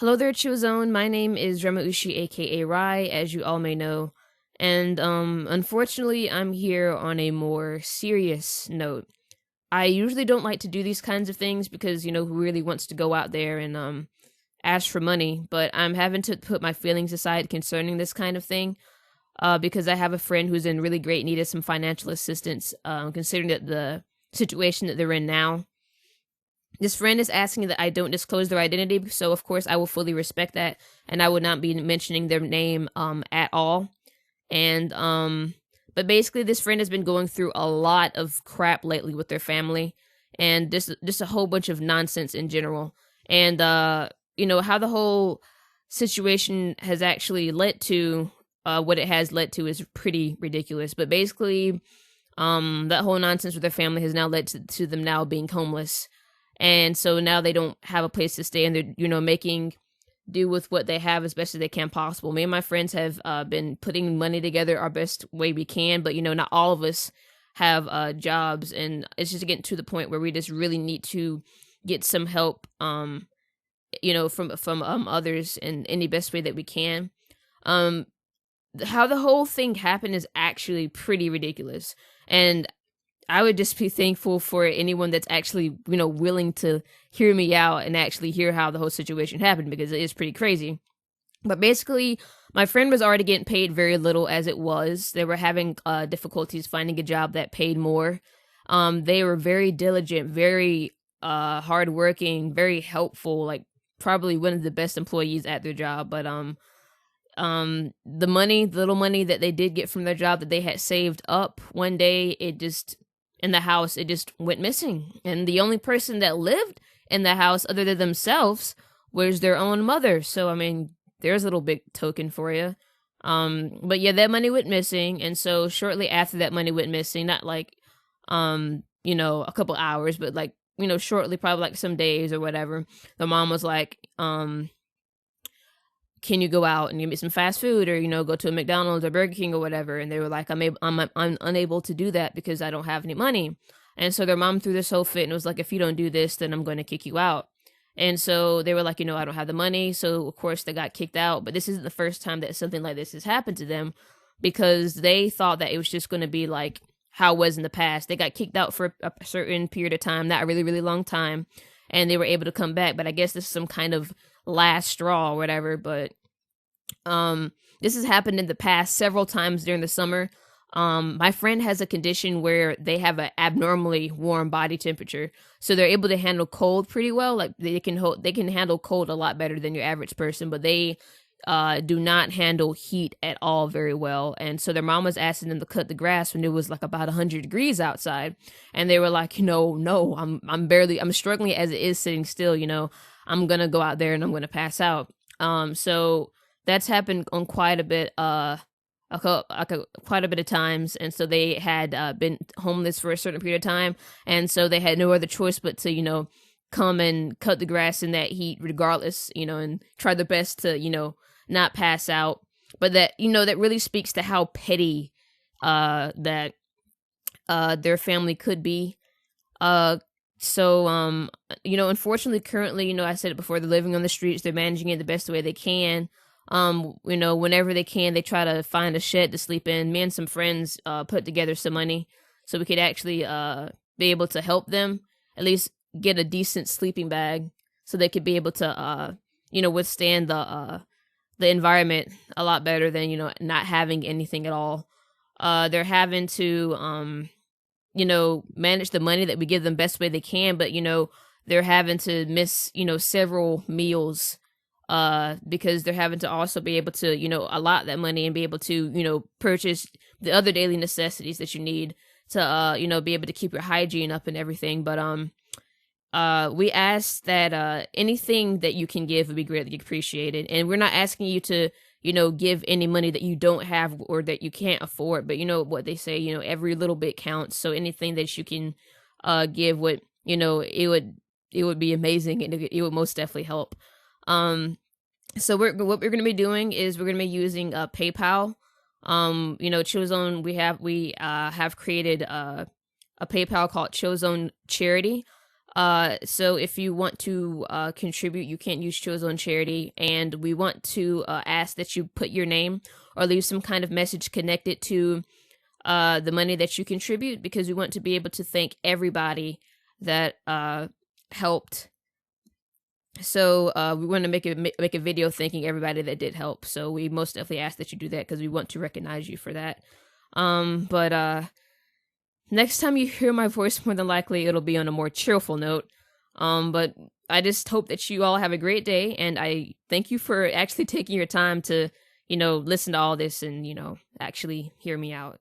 Hello there, Chillzone. My name is Remaushi, aka Rai, as you all may know. And unfortunately, I'm here on a more serious note. I usually don't like to do these kinds of things because, who really wants to go out there and ask for money, but I'm having to put my feelings aside concerning this kind of thing because I have a friend who's in really great need of some financial assistance, considering that the situation that they're in now. This friend is asking that I don't disclose their identity, so of course I will fully respect that, and I would not be mentioning their name at all. And but basically, this friend has been going through a lot of crap lately with their family, and just a whole bunch of nonsense in general. And how the whole situation has actually led to what it has led to is pretty ridiculous. But basically, that whole nonsense with their family has now led to them now being homeless. And so now they don't have a place to stay, and they're, making do with what they have as best as they can possible. Me and my friends have been putting money together our best way we can, but, not all of us have jobs, and it's just getting to the point where we just really need to get some help, from others in any best way that we can. How the whole thing happened is actually pretty ridiculous, and I would just be thankful for anyone that's actually, willing to hear me out and actually hear how the whole situation happened, because it is pretty crazy. But basically, my friend was already getting paid very little as it was. They were having difficulties finding a job that paid more. They were very diligent, very hardworking, very helpful, like probably one of the best employees at their job. But the little money that they did get from their job that they had saved up, one day it just in the house, it just went missing. And the only person that lived in the house other than themselves was their own mother. So, I mean, there's a little big token for you. But yeah, that money went missing. And so shortly after that money went missing, not like, a couple hours, but like, shortly, probably like some days or whatever, the mom was like, can you go out and give me some fast food, or, go to a McDonald's or Burger King or whatever? And they were like, I'm unable to do that because I don't have any money. And so their mom threw this whole fit and was like, if you don't do this, then I'm going to kick you out. And so they were like, I don't have the money. So of course they got kicked out. But this isn't the first time that something like this has happened to them, because they thought that it was just going to be like how it was in the past. They got kicked out for a certain period of time, not a really, really long time, and they were able to come back. But I guess this is some kind of last straw or whatever. But this has happened in the past several times during the summer. My friend has a condition where they have an abnormally warm body temperature, so they're able to handle cold pretty well. Like they can handle cold a lot better than your average person, but they do not handle heat at all very well. And so their mom was asking them to cut the grass when it was like about 100 degrees outside, and they were like, no, I'm struggling as it is sitting still. I'm gonna go out there and I'm gonna pass out. So that's happened on quite a bit, quite a bit of times, and so they had been homeless for a certain period of time, and so they had no other choice but to come and cut the grass in that heat regardless, and try their best to not pass out. But that that really speaks to how petty that their family could be. So unfortunately, currently, I said it before, they're living on the streets. They're managing it the best way they can. Whenever they can, they try to find a shed to sleep in. Me and some friends put together some money so we could actually be able to help them at least get a decent sleeping bag, so they could be able to withstand the environment a lot better than not having anything at all. They're having to manage the money that we give them best way they can, but they're having to miss several meals because they're having to also be able to allot that money and be able to purchase the other daily necessities that you need to be able to keep your hygiene up and everything. But we ask that anything that you can give would be greatly appreciated, and we're not asking you to give any money that you don't have or that you can't afford, but what they say, every little bit counts. So anything that you can give would it would be amazing, and it would most definitely help. So what we're going to be doing is we're going to be using PayPal. Chillzone, we have created a PayPal called Chillzone Charity. So if you want to contribute, you can't use Choose on Charity, and we want to ask that you put your name or leave some kind of message connected to the money that you contribute, because we want to be able to thank everybody that helped. So we want to make a video thanking everybody that did help. So we most definitely ask that you do that, because we want to recognize you for that. But next time you hear my voice, more than likely it'll be on a more cheerful note. But I just hope that you all have a great day, and I thank you for actually taking your time to, listen to all this and, actually hear me out.